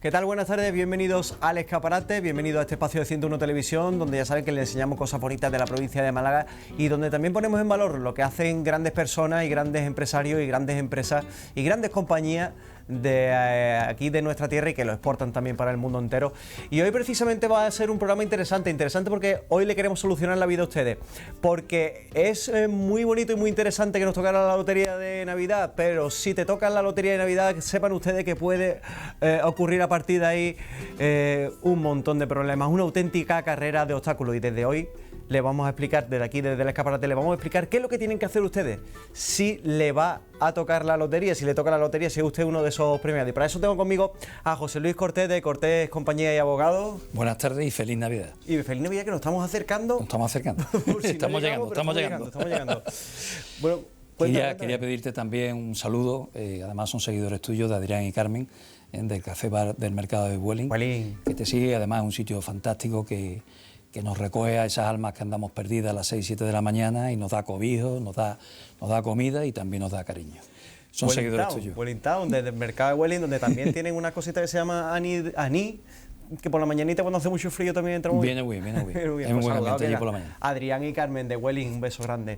¿Qué tal? Buenas tardes, bienvenidos al Escaparate, bienvenidos a este espacio de 101 Televisión, donde ya saben que les enseñamos cosas bonitas de la provincia de Málaga y donde también ponemos en valor lo que hacen grandes personas y grandes empresarios y grandes empresas y grandes compañías de aquí de nuestra tierra y que lo exportan también para el mundo entero. Y hoy precisamente va a ser un programa interesante porque hoy le queremos solucionar la vida a ustedes, porque es muy bonito y muy interesante que nos tocara la lotería de Navidad, pero si te toca la lotería de Navidad, sepan ustedes que puede ocurrir a partir de ahí un montón de problemas, una auténtica carrera de obstáculos, y desde hoy le vamos a explicar, desde aquí, desde el Escaparate, le vamos a explicar qué es lo que tienen que hacer ustedes si le va a tocar la lotería, si le toca la lotería, si es usted uno de esos premiados. Y para eso tengo conmigo a José Luis Cortés, de Cortés Compañía y Abogados. Buenas tardes y feliz Navidad. Y feliz Navidad, que nos estamos acercando. Nos estamos acercando. Si estamos llegando. Bueno, quería pedirte también un saludo, además son seguidores tuyos, de Adrián y Carmen, del Café Bar del Mercado de Vueling, que te sigue, además es un sitio fantástico que nos recoge a esas almas que andamos perdidas a las 6, 7 de la mañana y nos da cobijo, nos da comida y también nos da cariño. Son seguidores tuyos. Welling Town, desde el Mercado de Vueling, donde también tienen una cosita que se llama Aní, que por la mañanita cuando hace mucho frío también entra muy bien. Viene muy bien. Es muy buen ambiente allí por la mañana. Adrián y Carmen de Welling, un beso grande.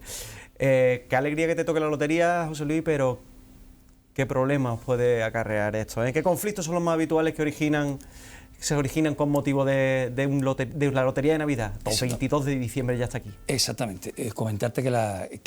Qué alegría que te toque la lotería, José Luis, pero ¿qué problemas puede acarrear esto? ¿Qué conflictos son los más habituales que se originan con motivo de la lotería de Navidad? El 22 de diciembre ya está aquí. Exactamente. Comentarte que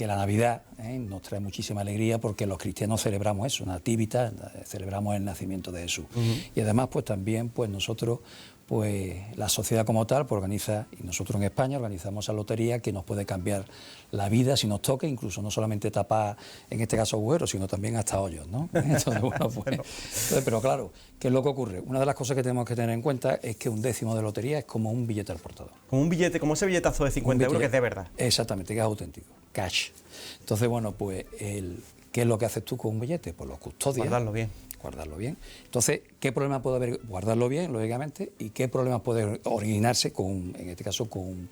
la Navidad nos trae muchísima alegría porque los cristianos celebramos eso, Nativita, celebramos el nacimiento de Jesús. Y además, pues también, pues nosotros, pues la sociedad como tal, pues organiza, y nosotros en España organizamos esa lotería que nos puede cambiar la vida si nos toca, incluso no solamente tapar, en este caso agujeros, sino también hasta hoyos, ¿no? Entonces, pero claro, ¿qué es lo que ocurre? Una de las cosas que tenemos que tener en cuenta es que un décimo de lotería es como un billete al portador. Como un billete, como ese billetazo de 50 euros que es de verdad. Exactamente, que es auténtico, cash. Entonces, bueno, pues, ¿qué es lo que haces tú con un billete? Pues los custodias. Guardarlo bien. Entonces, ¿qué problema puede haber? Guardarlo bien, lógicamente, y qué problema puede originarse en este caso, con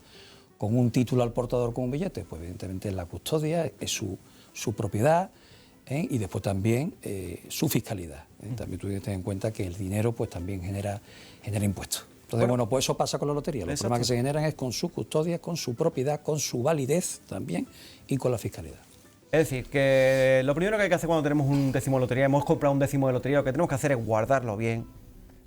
un título al portador con un billete. Pues evidentemente la custodia, es su propiedad, y después también su fiscalidad. También tú tienes que tener en cuenta que el dinero pues también genera impuestos. Entonces, bueno, pues eso pasa con la lotería. Los problemas que se generan es con su custodia, con su propiedad, con su validez también y con la fiscalidad. Es decir, que lo primero que hay que hacer cuando tenemos un décimo de lotería, hemos comprado un décimo de lotería, lo que tenemos que hacer es guardarlo bien,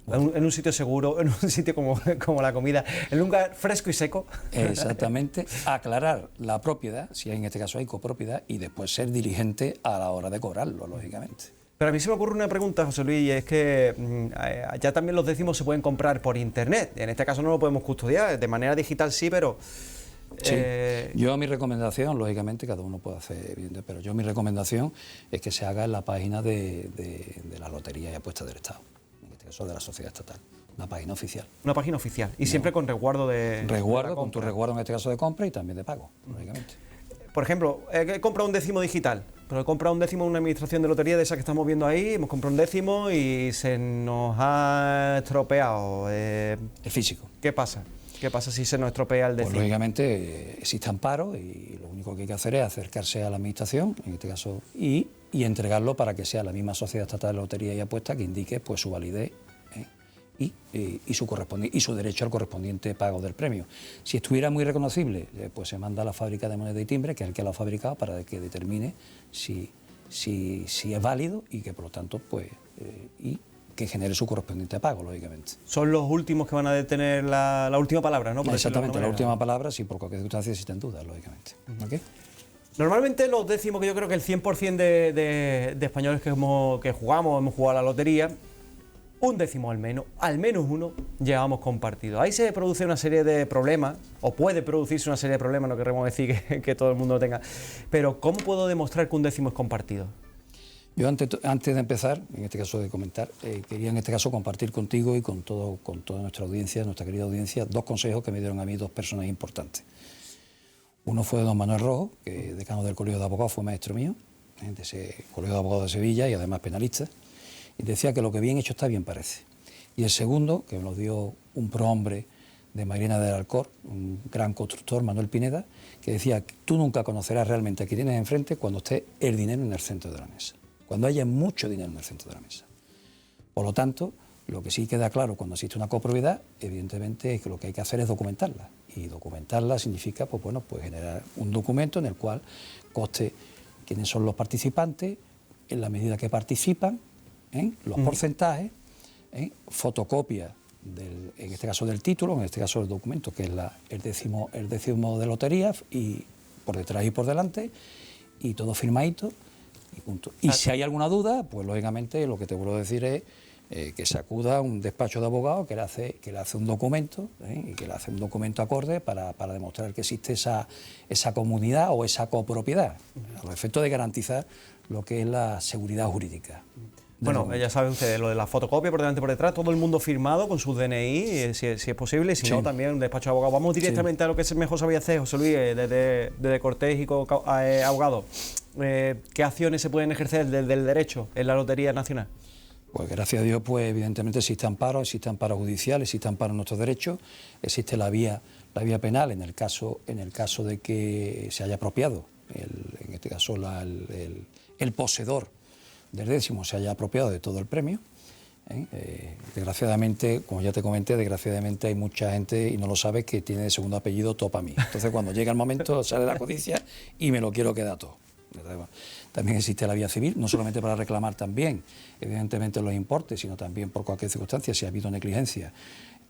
en un sitio seguro, en un sitio como la comida, en un lugar fresco y seco. Exactamente, aclarar la propiedad, si en este caso hay copropiedad, y después ser diligente a la hora de cobrarlo, lógicamente. Pero a mí se me ocurre una pregunta, José Luis, y es que ya también los décimos se pueden comprar por internet. En este caso no lo podemos custodiar, de manera digital sí, pero... Sí, yo mi recomendación, lógicamente cada uno puede hacer, evidente, pero mi recomendación es que se haga en la página de la Lotería y Apuestas del Estado, en este caso de la sociedad estatal, una página oficial. Una página oficial, y siempre con resguardo de... Con tu resguardo en este caso de compra y también de pago, lógicamente. Por ejemplo, he comprado un décimo digital, pero he comprado un décimo en una administración de lotería de esa que estamos viendo ahí, hemos comprado un décimo y se nos ha estropeado. El físico. ¿Qué pasa? ¿Qué pasa si se nos estropea el décimo? Pues lógicamente existe amparo y lo único que hay que hacer es acercarse a la administración, en este caso, y entregarlo para que sea la misma sociedad estatal de lotería y apuesta que indique pues su validez y su derecho al correspondiente pago del premio. Si estuviera muy reconocible, pues se manda a la fábrica de moneda y timbre, que es el que lo ha fabricado, para que determine si es válido y que por lo tanto pues que genere su correspondiente pago, lógicamente. Son los últimos que van a tener la última palabra, ¿no? Exactamente, la última palabra, si por cualquier circunstancia existen dudas, lógicamente. ¿Okay? Normalmente los décimos, que yo creo que el 100% de españoles que hemos jugado a la lotería, un décimo al menos uno, llevamos compartido. Ahí se produce una serie de problemas, o puede producirse una serie de problemas, no queremos decir que todo el mundo lo tenga, pero ¿cómo puedo demostrar que un décimo es compartido? Yo antes de empezar, en este caso de comentar, quería en este caso compartir contigo y con toda nuestra audiencia, nuestra querida audiencia, dos consejos que me dieron a mí dos personas importantes. Uno fue don Manuel Rojo, que decano del Colegio de Abogados, fue maestro mío, de ese Colegio de Abogados de Sevilla y además penalista, y decía que lo que bien hecho está bien parece. Y el segundo, que me lo dio un prohombre de Mairena del Alcor, un gran constructor, Manuel Pineda, que decía que tú nunca conocerás realmente a quien tienes enfrente cuando esté el dinero en el centro de la mesa, cuando haya mucho dinero en el centro de la mesa. Por lo tanto, Lo que sí queda claro cuando existe una copropiedad, evidentemente, es que lo que hay que hacer es documentarla. Y documentarla significa, pues bueno, pues generar un documento en el cual conste quiénes son los participantes, en la medida que participan, los porcentajes, fotocopia en este caso del título, en este caso del documento, que es el décimo de lotería, y por detrás y por delante, y todo firmadito, y punto. Y si hay alguna duda, pues lógicamente lo que te vuelvo a decir es que se acuda a un despacho de abogados que le hace un documento, y que le hace un documento acorde para demostrar que existe esa comunidad o esa copropiedad, a los efectos de garantizar lo que es la seguridad jurídica. Bueno, ya saben ustedes, lo de la fotocopia por delante y por detrás, todo el mundo firmado con su DNI, si es posible, y si no, también un despacho de abogados. Vamos directamente a lo que mejor sabía hacer, José Luis, desde Cortés y Abogado. ¿Qué acciones se pueden ejercer desde el derecho en la Lotería Nacional? Pues gracias a Dios, pues evidentemente existe amparo judicial, existe amparo en nuestros derechos, existe la vía penal en el caso de que se haya apropiado, en este caso el poseedor del décimo se haya apropiado de todo el premio. Desgraciadamente, como ya te comenté, desgraciadamente hay mucha gente, y no lo sabe, que tiene de segundo apellido Topa mí. Entonces cuando llega el momento sale la codicia y me lo quiero quedar todo. También existe la vía civil, no solamente para reclamar también, evidentemente, los importes, sino también por cualquier circunstancia, si ha habido negligencia,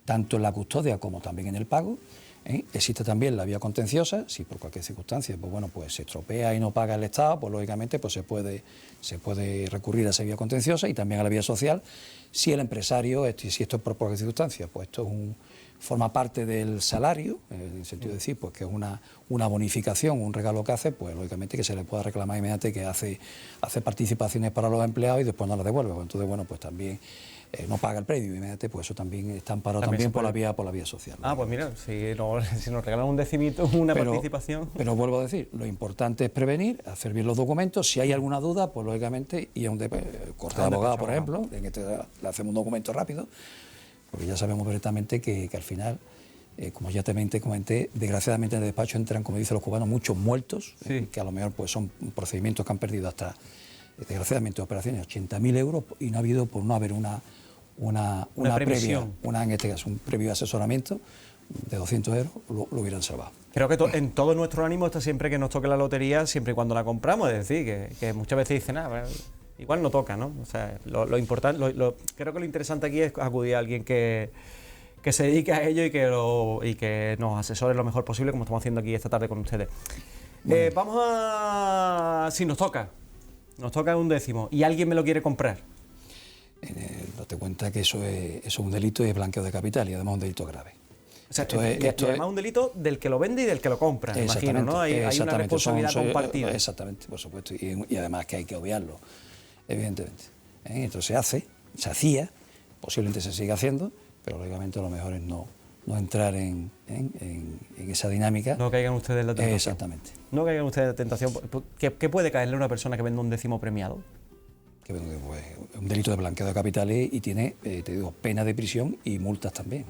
tanto en la custodia como también en el pago. Existe también la vía contenciosa, si por cualquier circunstancia pues bueno, pues se estropea y no paga el Estado, pues lógicamente pues se puede recurrir a esa vía contenciosa, y también a la vía social, si el empresario, si esto es por cualquier circunstancia, pues esto forma parte del salario, en el sentido de decir pues que es una bonificación, un regalo que hace, pues lógicamente que se le pueda reclamar inmediatamente, que hace participaciones para los empleados y después no las devuelve. Entonces, bueno, pues también no paga el predio inmediatamente, pues eso también está amparado también por la vía social. Ah, pues mira, si nos regalan un decimito, una participación. Pero vuelvo a decir, lo importante es prevenir, hacer bien los documentos. Si hay alguna duda, pues lógicamente, y a un corte de abogado, por ejemplo, en este le hacemos un documento rápido, porque ya sabemos perfectamente que al final, como ya te comenté, desgraciadamente en el despacho entran, como dicen los cubanos, muchos muertos, que a lo mejor pues son procedimientos que han perdido hasta, desgraciadamente, operaciones de 80.000 euros, y no ha habido, por no haber una previa, en este caso, un previo asesoramiento de 200 euros, lo hubieran salvado. Creo que en todo nuestro ánimo está siempre que nos toque la lotería, siempre y cuando la compramos, es decir, que muchas veces dicen, igual no toca, ¿no? O sea, lo importante, creo que lo interesante aquí es acudir a alguien que se dedique a ello y que nos asesore lo mejor posible, como estamos haciendo aquí esta tarde con ustedes. Vamos a... Si nos toca un décimo y alguien me lo quiere comprar. Date cuenta que eso es un delito y es blanqueo de capital, y además un delito grave. O sea, esto es un delito del que lo vende y del que lo compra, imagino, ¿no? Hay una responsabilidad compartida. Exactamente, por supuesto, y además que hay que obviarlo, evidentemente. Entonces se hacía, posiblemente se siga haciendo, pero lógicamente lo mejor es no entrar en esa dinámica. No caigan ustedes en la tentación. Exactamente. No caigan ustedes en la tentación. ¿Qué puede caerle a una persona que vende un décimo premiado? Que pues, un delito de blanqueo de capitales y tiene, te digo, pena de prisión y multas también.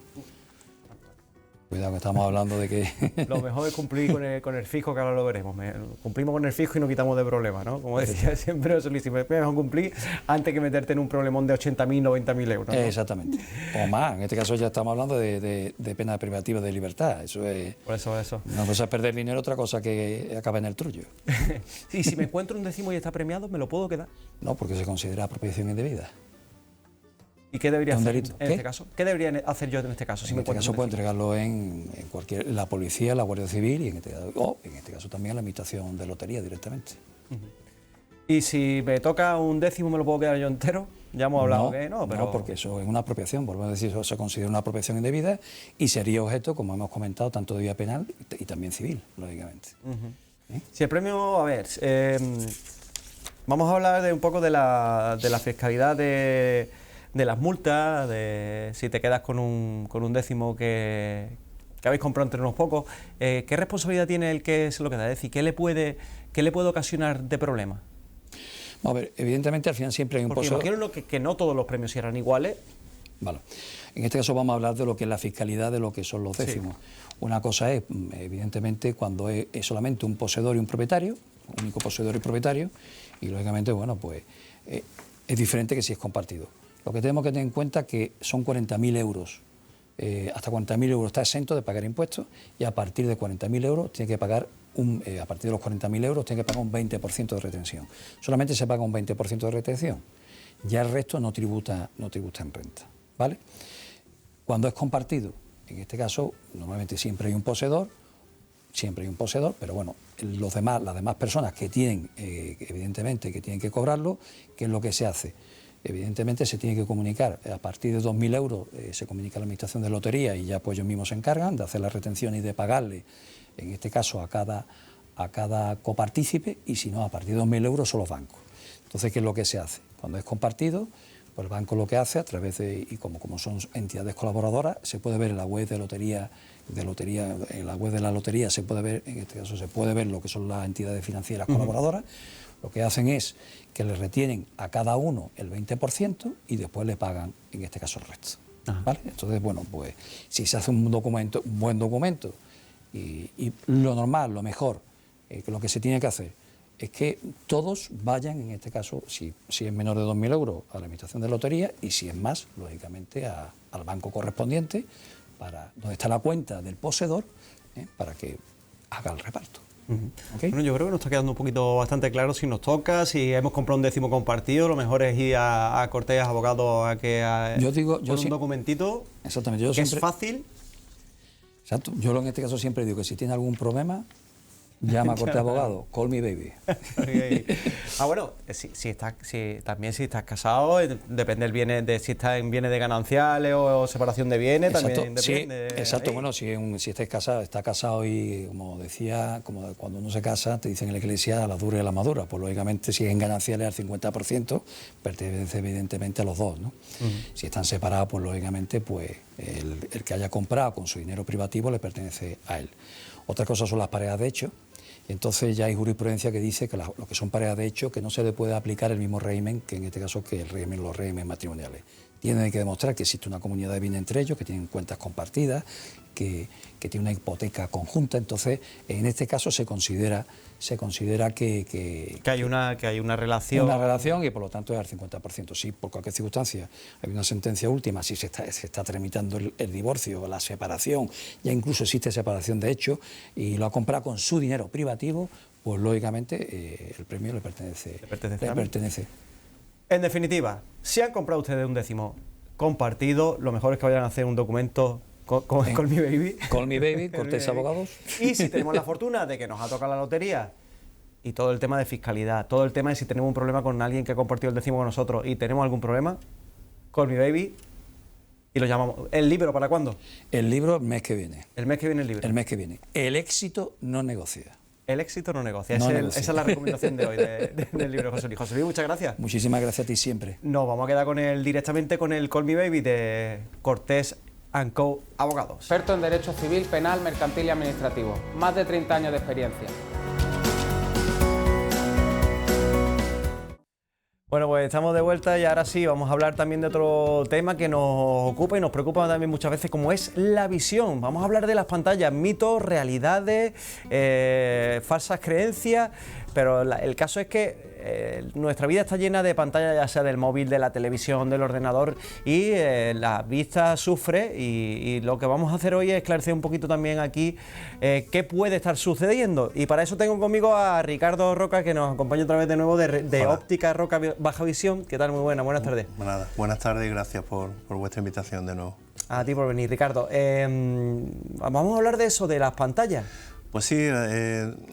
Cuidado, que estamos hablando de que... Lo mejor es cumplir con el fijo, que ahora lo veremos. Cumplimos con el fijo y nos quitamos de problemas, ¿no? Como decía siempre José Luis, es mejor cumplir antes que meterte en un problemón de 80.000, 90.000 euros, ¿no? Exactamente. O más, en este caso ya estamos hablando de pena privativa de libertad. Eso es... Por eso. Una cosa es perder dinero, otra cosa que acaba en el trullo. Y si me encuentro un décimo y está premiado, ¿me lo puedo quedar? No, porque se considera apropiación indebida. ¿Y qué debería hacer en este caso? ¿Qué debería hacer yo en este caso? En este caso puedo entregarlo en la policía, la Guardia Civil, y en este caso también a la administración de lotería directamente. ¿Y si me toca un décimo, me lo puedo quedar yo entero? Ya hemos hablado que no, pero... No, porque eso es una apropiación, vuelvo a decir, eso se considera una apropiación indebida y sería objeto, como hemos comentado, tanto de vía penal y también civil, lógicamente. Si el premio, a ver, vamos a hablar un poco de la fiscalidad de las multas, de si te quedas con un décimo que habéis comprado entre unos pocos. ¿Qué responsabilidad tiene el que se lo queda? Es decir, ¿qué le puede ocasionar de problema? A ver, evidentemente al final siempre hay un poseedor... Porque imagino que no todos los premios eran iguales. Vale. En este caso vamos a hablar de lo que es la fiscalidad de lo que son los décimos. Sí. Una cosa es, evidentemente, cuando es solamente un poseedor y un propietario, único poseedor y propietario, y lógicamente, bueno, pues es diferente que si es compartido. Lo que tenemos que tener en cuenta es que son 40.000 euros. Hasta 40.000 euros está exento de pagar impuestos y a partir de 40.000 euros tiene que pagar a partir de los 40.000 euros tiene que pagar un 20% de retención. Solamente se paga un 20% de retención. Ya el resto no tributa en renta, ¿vale? Cuando es compartido, en este caso, normalmente siempre hay un poseedor, pero bueno, las demás personas que tienen, evidentemente, que tienen que cobrarlo, ¿qué es lo que se hace? Evidentemente se tiene que comunicar, a partir de 2.000 euros se comunica a la Administración de Lotería y ya pues ellos mismos se encargan de hacer la retención y de pagarle, en este caso a cada copartícipe, y si no, a partir de 2.000 euros son los bancos. Entonces, ¿qué es lo que se hace? Cuando es compartido, pues el banco lo que hace, a través de, y como son entidades colaboradoras, se puede ver en la web en la web de la lotería se puede ver, en este caso se puede ver lo que son las entidades financieras colaboradoras. Lo que hacen es que le retienen a cada uno el 20% y después le pagan, en este caso, el resto. ¿Vale? Entonces, bueno, pues si se hace un buen documento y lo normal, lo mejor, lo que se tiene que hacer es que todos vayan, en este caso, si es menor de 2.000 euros, a la Administración de Lotería y si es más, lógicamente, al banco correspondiente, donde está la cuenta del poseedor, para que haga el reparto. ¿Okay? Bueno, yo creo que nos está quedando un poquito bastante claro si nos toca, si hemos comprado un décimo compartido, lo mejor es ir a Cortés Abogados con un documentito. Exactamente, que es fácil. Exacto, yo en este caso siempre digo que si tiene algún problema, llama a Cortés Abogados, call me baby. Bueno, si estás casado, depende del bien, si estás en bienes de gananciales o separación de bienes, exacto, también depende. Sí, exacto, bueno, si está casado y, como decía, como cuando uno se casa, te dicen en la iglesia a la dura y a la madura, pues lógicamente si es en gananciales al 50%, pertenece evidentemente a los dos, ¿no? Si están separados, pues lógicamente pues el que haya comprado con su dinero privativo le pertenece a él. Otra cosa son las parejas de hecho. Entonces ya hay jurisprudencia que dice que lo que son parejas de hecho, que no se le puede aplicar el mismo régimen que en este caso que los regímenes matrimoniales. Tienen que demostrar que existe una comunidad de bienes entre ellos, que tienen cuentas compartidas, que tiene una hipoteca conjunta. Entonces, en este caso se considera que hay una relación. Una relación y por lo tanto es al 50%. Si por cualquier circunstancia hay una sentencia última, si se está tramitando el divorcio o la separación, ya incluso existe separación de hecho y lo ha comprado con su dinero privativo, pues lógicamente el premio le pertenece. En definitiva, si han comprado ustedes un décimo compartido, lo mejor es que vayan a hacer un documento con Call Me Baby. Call Me Baby, Cortés Abogados. Y si tenemos la fortuna de que nos ha tocado la lotería y todo el tema de fiscalidad, todo el tema de si tenemos un problema con alguien que ha compartido el décimo con nosotros y tenemos algún problema, Call Me Baby y lo llamamos. ¿El libro para cuándo? El libro el mes que viene. El mes que viene el libro. El mes que viene. El éxito no negocia. El éxito no negocia. Esa es la recomendación de hoy del libro de José Luis. José Luis, muchas gracias. Muchísimas gracias a ti siempre. Nos vamos a quedar directamente con el Call Me Baby de Cortés & Co. Abogados. Experto en Derecho Civil, Penal, Mercantil y Administrativo. Más de 30 años de experiencia. Bueno, pues estamos de vuelta y ahora sí, vamos a hablar también de otro tema que nos ocupa y nos preocupa también muchas veces, como es la visión. Vamos a hablar de las pantallas, mitos, realidades, falsas creencias, pero el caso es que nuestra vida está llena de pantallas, ya sea del móvil, de la televisión, del ordenador, y la vista sufre y lo que vamos a hacer hoy es esclarecer un poquito también aquí qué puede estar sucediendo. Y para eso tengo conmigo a Ricardo Roca, que nos acompaña otra vez de nuevo de Óptica Roca Baja Visión. ¿Qué tal? Muy buenas tardes. Nada, buenas tardes y gracias por vuestra invitación de nuevo. A ti por venir, Ricardo. Vamos a hablar de eso, de las pantallas. Pues sí,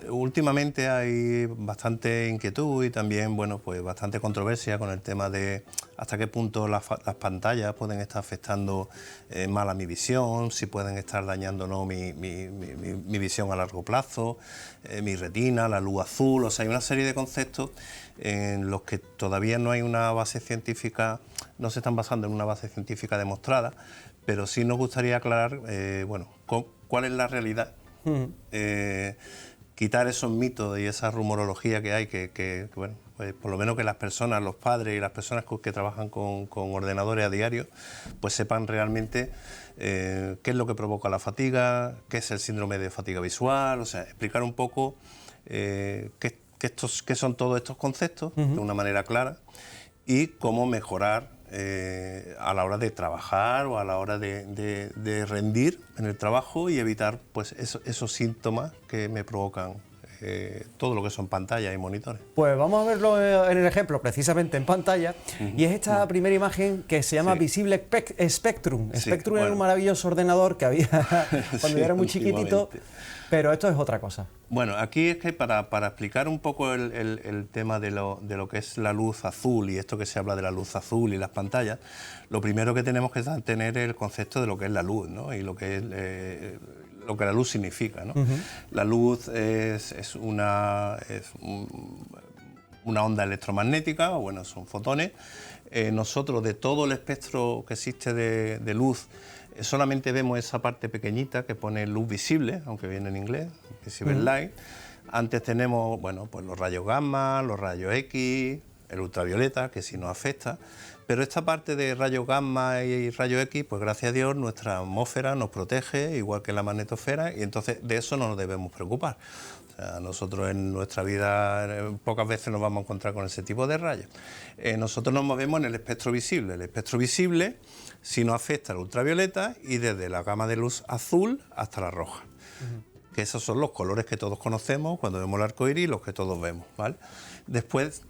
últimamente hay bastante inquietud y también, bueno, pues bastante controversia con el tema de hasta qué punto las pantallas pueden estar afectando mal a mi visión, si pueden estar dañando o no mi visión a largo plazo, mi retina, la luz azul. O sea, hay una serie de conceptos en los que todavía no hay una base científica, no se están basando en una base científica demostrada, pero sí nos gustaría aclarar, bueno, cuál es la realidad. Quitar esos mitos y esa rumorología que hay, que bueno, pues por lo menos que las personas, los padres y las personas que trabajan con ordenadores a diario, pues sepan realmente qué es lo que provoca la fatiga, qué es el síndrome de fatiga visual, o sea, explicar un poco qué son todos estos conceptos de una manera clara y cómo mejorar a la hora de trabajar o a la hora de rendir en el trabajo y evitar pues esos síntomas que me provocan todo lo que son pantallas y monitores. Pues vamos a verlo en el ejemplo, precisamente en pantalla, y es esta primera imagen que se llama Visible Spectrum. Spectrum era un maravilloso ordenador que había cuando yo era muy chiquitito, pero esto es otra cosa. Bueno, aquí es que para explicar un poco el tema de lo que es la luz azul y esto que se habla de la luz azul y las pantallas, lo primero que tenemos que tener es el concepto de lo que es la luz, ¿no? Y lo que es lo que la luz significa, ¿no? La luz es una onda electromagnética, o bueno, son fotones. Nosotros, de todo el espectro que existe de luz, solamente vemos esa parte pequeñita que pone luz visible, aunque viene en inglés, visible light. Antes tenemos, bueno, pues los rayos gamma, los rayos X, el ultravioleta, que sí nos afecta. Pero esta parte de rayos gamma y rayos X, pues gracias a Dios nuestra atmósfera nos protege, igual que la magnetosfera, y entonces de eso no nos debemos preocupar. O sea, nosotros en nuestra vida pocas veces nos vamos a encontrar con ese tipo de rayos. Nosotros nos movemos en el espectro visible. El espectro visible sí nos afecta al ultravioleta y desde la gama de luz azul hasta la roja. Que esos son los colores que todos conocemos cuando vemos el arco iris, los que todos vemos, ¿vale? Después,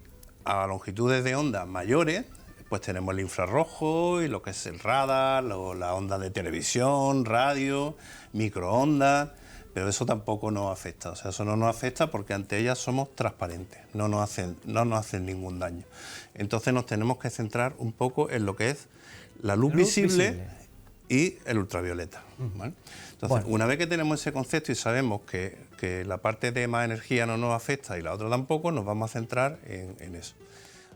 a longitudes de onda mayores, pues tenemos el infrarrojo y lo que es el radar, la onda de televisión, radio, microondas, pero eso tampoco nos afecta. O sea, eso no nos afecta porque ante ellas somos transparentes, no nos hacen ningún daño. Entonces nos tenemos que centrar un poco en lo que es la luz visible y el ultravioleta, ¿vale? Entonces, una vez que tenemos ese concepto y sabemos que la parte de más energía no nos afecta y la otra tampoco, nos vamos a centrar en eso.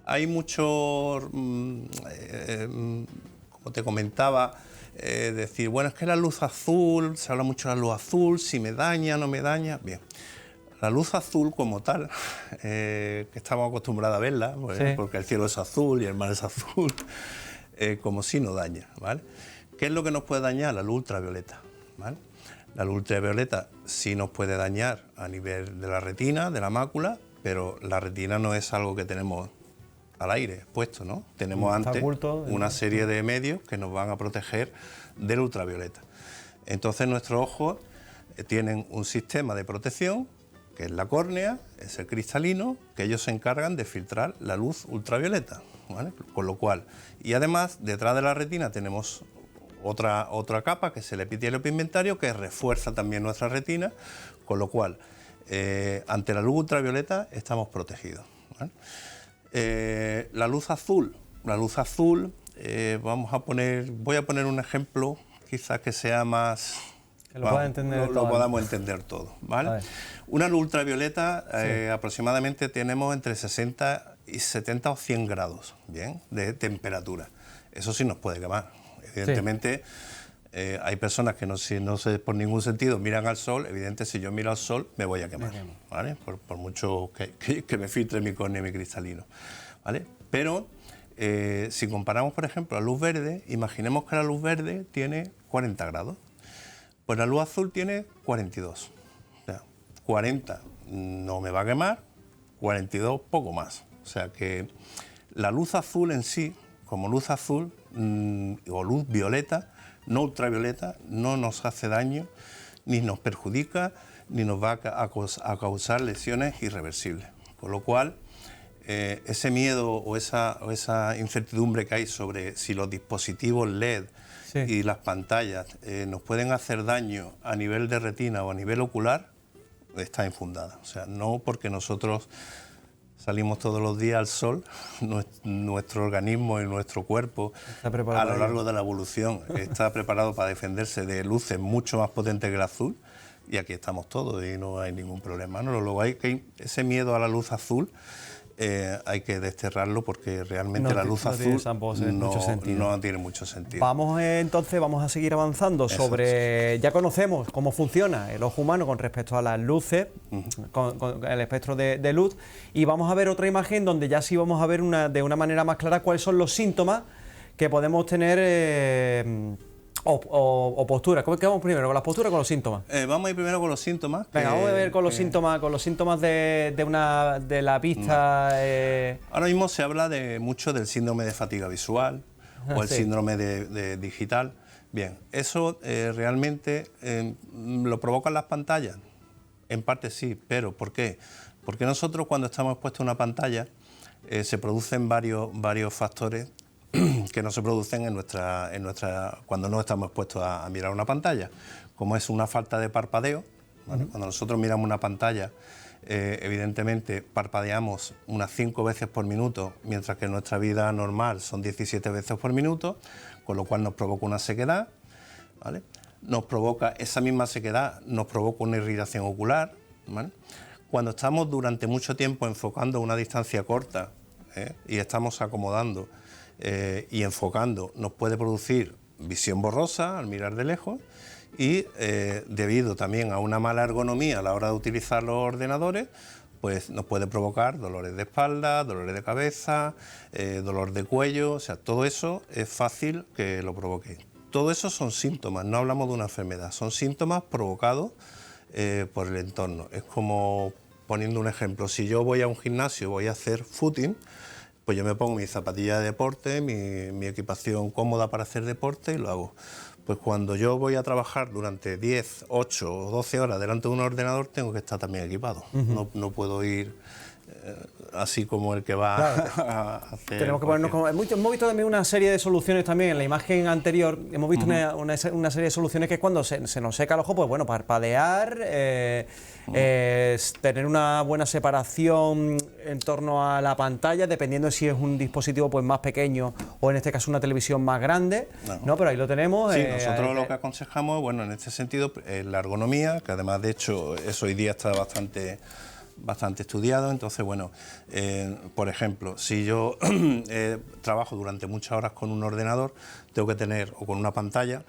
Hay mucho, como te comentaba, decir, bueno, es que la luz azul, se habla mucho de la luz azul, si me daña, no me daña. Bien, la luz azul como tal, que estamos acostumbrados a verla, pues, porque el cielo es azul y el mar es azul, como si no daña, ¿vale? ¿Qué es lo que nos puede dañar? La luz ultravioleta, ¿vale? La luz ultravioleta sí nos puede dañar a nivel de la retina, de la mácula, pero la retina no es algo que tenemos al aire expuesto, ¿no? Tenemos antes una serie de medios que nos van a proteger del ultravioleta. Entonces nuestros ojos tienen un sistema de protección, que es la córnea, es el cristalino, que ellos se encargan de filtrar la luz ultravioleta, ¿vale? Con lo cual, y además detrás de la retina tenemos otra capa, que es el epitelio pigmentario, que refuerza también nuestra retina, con lo cual ante la luz ultravioleta estamos protegidos, ¿vale? La luz azul, voy a poner un ejemplo quizás que sea más, que lo podamos entender todo, ¿vale? Una luz ultravioleta aproximadamente tenemos entre 60 y 70 o 100 grados, ¿bien?, de temperatura. Eso sí nos puede quemar. Evidentemente hay personas que no sé por ningún sentido miran al sol. Evidentemente, si yo miro al sol me voy a quemar, ¿vale? Por mucho que me filtre mi córnea y mi cristalino, ¿vale? Pero si comparamos, por ejemplo, la luz verde, imaginemos que la luz verde tiene 40 grados, pues la luz azul tiene 42. O sea, 40 no me va a quemar, 42 poco más. O sea que la luz azul en sí, como luz azul o luz violeta, no ultravioleta, no nos hace daño, ni nos perjudica, ni nos va a causar lesiones irreversibles. Con lo cual, ese miedo o esa incertidumbre que hay sobre si los dispositivos LED y las pantallas nos pueden hacer daño a nivel de retina o a nivel ocular, está infundada. O sea, no porque nosotros salimos todos los días al sol, nuestro organismo y nuestro cuerpo, a lo largo de la evolución, está preparado para defenderse de luces mucho más potentes que el azul, y aquí estamos todos y no hay ningún problema, ¿no? Luego ese miedo a la luz azul hay que desterrarlo, porque realmente la luz azul no tiene mucho sentido. Vamos a seguir avanzando sobre... Ya conocemos cómo funciona el ojo humano con respecto a las luces, con el espectro de luz, y vamos a ver otra imagen donde ya sí vamos a ver de una manera más clara cuáles son los síntomas que podemos tener... O posturas. ¿Cómo vamos primero? ¿Con las posturas o con los síntomas? Vamos a ir primero con los síntomas. Venga, vamos a ver con los síntomas de la vista. Ahora mismo se habla mucho del síndrome de fatiga visual, o el Sí. síndrome de digital. Bien, eso realmente lo provocan las pantallas. En parte sí, pero ¿por qué? Porque nosotros cuando estamos expuestos a una pantalla se producen varios factores que no se producen cuando no estamos expuestos a mirar una pantalla, como es una falta de parpadeo, ¿vale? Cuando nosotros miramos una pantalla, evidentemente parpadeamos unas 5 veces por minuto, mientras que en nuestra vida normal son 17 veces por minuto, con lo cual nos provoca una sequedad, ¿vale? Esa misma sequedad nos provoca una irritación ocular, ¿vale? Cuando estamos durante mucho tiempo enfocando a una distancia corta y estamos acomodando y enfocando, nos puede producir visión borrosa al mirar de lejos y debido también a una mala ergonomía a la hora de utilizar los ordenadores, pues nos puede provocar dolores de espalda, dolores de cabeza, dolor de cuello, o sea, todo eso es fácil que lo provoque. Todo eso son síntomas, no hablamos de una enfermedad, son síntomas provocados por el entorno. Es como, poniendo un ejemplo, si yo voy a un gimnasio, voy a hacer footing, pues yo me pongo mi zapatilla de deporte, mi equipación cómoda para hacer deporte y lo hago. Pues cuando yo voy a trabajar durante 10, 8 o 12 horas delante de un ordenador, tengo que estar también equipado. No puedo ir así como el que va a hacer... Tenemos que ponernos como... Hemos visto también una serie de soluciones también en la imagen anterior. Hemos visto una serie de soluciones que es cuando se nos seca el ojo, pues bueno, parpadear, tener una buena separación en torno a la pantalla, dependiendo de si es un dispositivo pues más pequeño o en este caso una televisión más grande, ¿no? Pero ahí lo tenemos. Sí, nosotros lo que aconsejamos, bueno, en este sentido, la ergonomía, que además de hecho eso hoy día está bastante estudiado. Entonces, bueno, por ejemplo, si yo trabajo durante muchas horas con un ordenador, tengo que tener, o con una pantalla,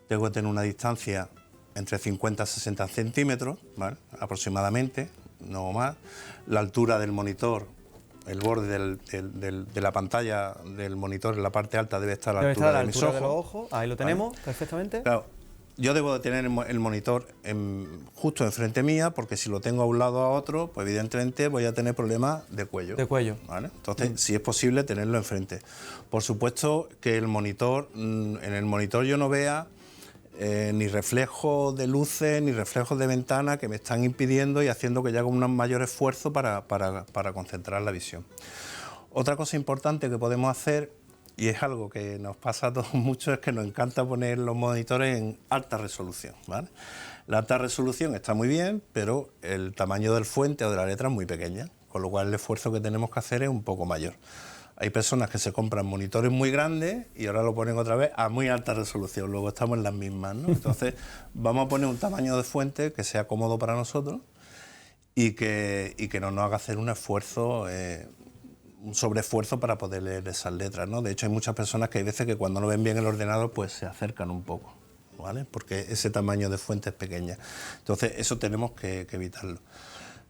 tengo que tener una distancia entre 50 y 60 centímetros, ¿vale? Aproximadamente, no más. La altura del monitor, el borde de la pantalla del monitor en la parte alta debe estar a la altura de mis ojos. De los ojos. Ahí lo tenemos, ¿vale? Perfectamente. Claro, yo debo de tener el monitor justo enfrente mía, porque si lo tengo a un lado a otro, pues evidentemente voy a tener problemas de cuello. De cuello. ¿Vale? Entonces, si es posible, tenerlo enfrente. Por supuesto que el monitor, en el monitor yo no vea ni reflejos de luces, ni reflejos de ventana que me están impidiendo y haciendo que yo haga un mayor esfuerzo para concentrar la visión. Otra cosa importante que podemos hacer, y es algo que nos pasa a todos mucho, es que nos encanta poner los monitores en alta resolución, ¿vale? La alta resolución está muy bien, pero el tamaño del fuente o de la letra es muy pequeña, con lo cual el esfuerzo que tenemos que hacer es un poco mayor. Hay personas que se compran monitores muy grandes y ahora lo ponen otra vez a muy alta resolución, luego estamos en las mismas, ¿no? Entonces vamos a poner un tamaño de fuente que sea cómodo para nosotros y que no nos haga hacer un esfuerzo, un sobreesfuerzo para poder leer esas letras, ¿no? De hecho hay muchas personas que hay veces que cuando no ven bien el ordenador pues se acercan un poco, ¿vale? Porque ese tamaño de fuente es pequeña. Entonces eso tenemos que evitarlo.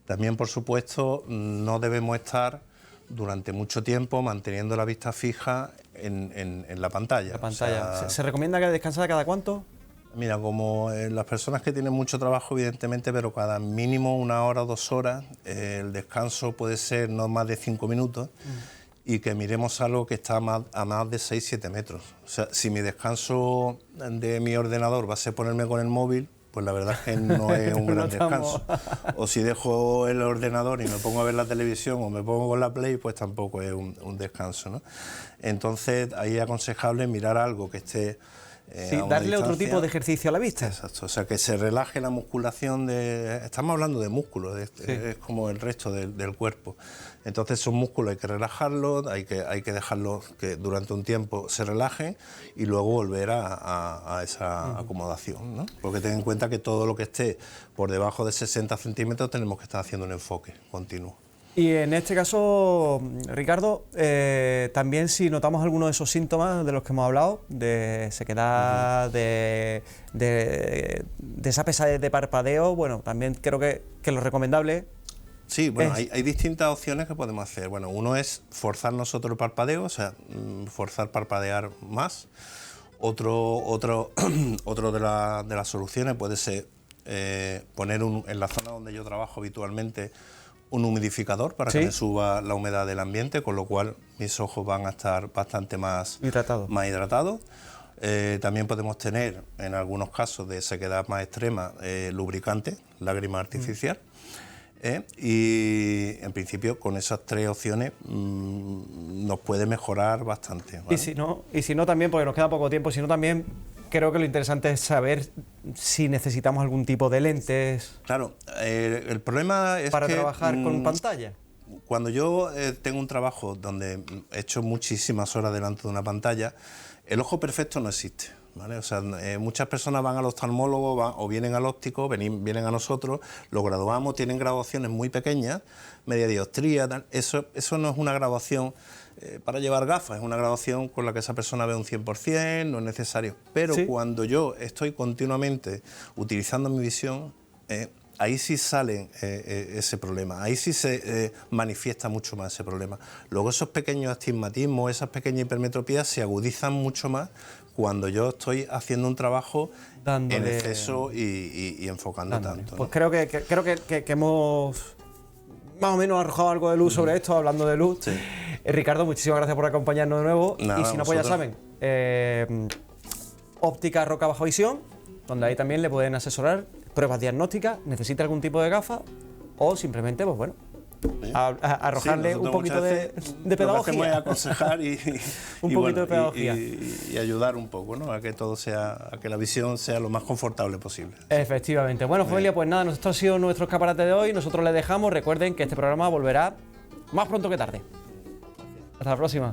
También, por supuesto, no debemos estar durante mucho tiempo manteniendo la vista fija en la pantalla. La pantalla. O sea, ¿Se recomienda que descansara cada cuánto? Mira, como las personas que tienen mucho trabajo, evidentemente, pero cada mínimo 1 hora o 2 horas, el descanso puede ser no más de 5 minutos y que miremos algo que está a más de 6-7 metros. O sea, si mi descanso de mi ordenador va a ser ponerme con el móvil, pues la verdad es que no es un gran descanso. O si dejo el ordenador y me pongo a ver la televisión o me pongo con la Play, pues tampoco es un descanso, ¿no? Entonces, ahí es aconsejable mirar algo que esté sí, darle otro tipo de ejercicio a la vista. Exacto, o sea, que se relaje la musculación estamos hablando de músculos, es como el resto del cuerpo. Entonces esos músculos hay que relajarlos, hay que dejarlos que durante un tiempo se relajen y luego volver a esa acomodación, ¿no? Porque ten en cuenta que todo lo que esté por debajo de 60 centímetros tenemos que estar haciendo un enfoque continuo. Y en este caso, Ricardo, también si notamos alguno de esos síntomas de los que hemos hablado, de sequedad, de esa pesadez de parpadeo, bueno, también creo que lo recomendable... Sí, bueno, hay distintas opciones que podemos hacer. Bueno, uno es forzar nosotros el parpadeo, o sea, forzar parpadear más. Otro de las soluciones puede ser poner en la zona donde yo trabajo habitualmente un humidificador para que me suba la humedad del ambiente, con lo cual mis ojos van a estar bastante más hidratados. También podemos tener, en algunos casos de sequedad más extrema, lubricante, lágrima artificial. Y en principio con esas 3 opciones nos puede mejorar bastante, ¿vale? Y si no también, porque nos queda poco tiempo, si no también creo que lo interesante es saber si necesitamos algún tipo de lentes. Claro, el problema es para trabajar con pantalla. Cuando yo tengo un trabajo donde he hecho muchísimas horas delante de una pantalla, el ojo perfecto no existe, ¿vale? O sea, muchas personas van al oftalmólogo o vienen al óptico, vienen a nosotros, lo graduamos, tienen graduaciones muy pequeñas, media dioptría, tal. Eso no es una graduación para llevar gafas, es una graduación con la que esa persona ve un 100%, no es necesario. Pero cuando yo estoy continuamente utilizando mi visión, ahí sí sale ese problema, ahí sí se manifiesta mucho más ese problema. Luego esos pequeños astigmatismos, esas pequeñas hipermetropías se agudizan mucho más cuando yo estoy haciendo un trabajo en exceso y enfocando tanto, ¿no? Pues creo que hemos más o menos arrojado algo de luz sobre esto, hablando de luz. Ricardo, muchísimas gracias por acompañarnos de nuevo. Nada, y si no, pues ya saben, Óptica Roca Bajo Visión, donde ahí también le pueden asesorar pruebas diagnósticas, necesita algún tipo de gafa o simplemente, pues bueno, arrojarle un poquito de pedagogía. Lo que hacemos es aconsejar y de pedagogía. Y ayudar un poco, ¿no? A que todo sea, a que la visión sea lo más confortable posible. Efectivamente. Bueno, familia, pues nada, esto ha sido nuestro escaparate de hoy. Nosotros les dejamos. Recuerden que este programa volverá más pronto que tarde. Hasta la próxima.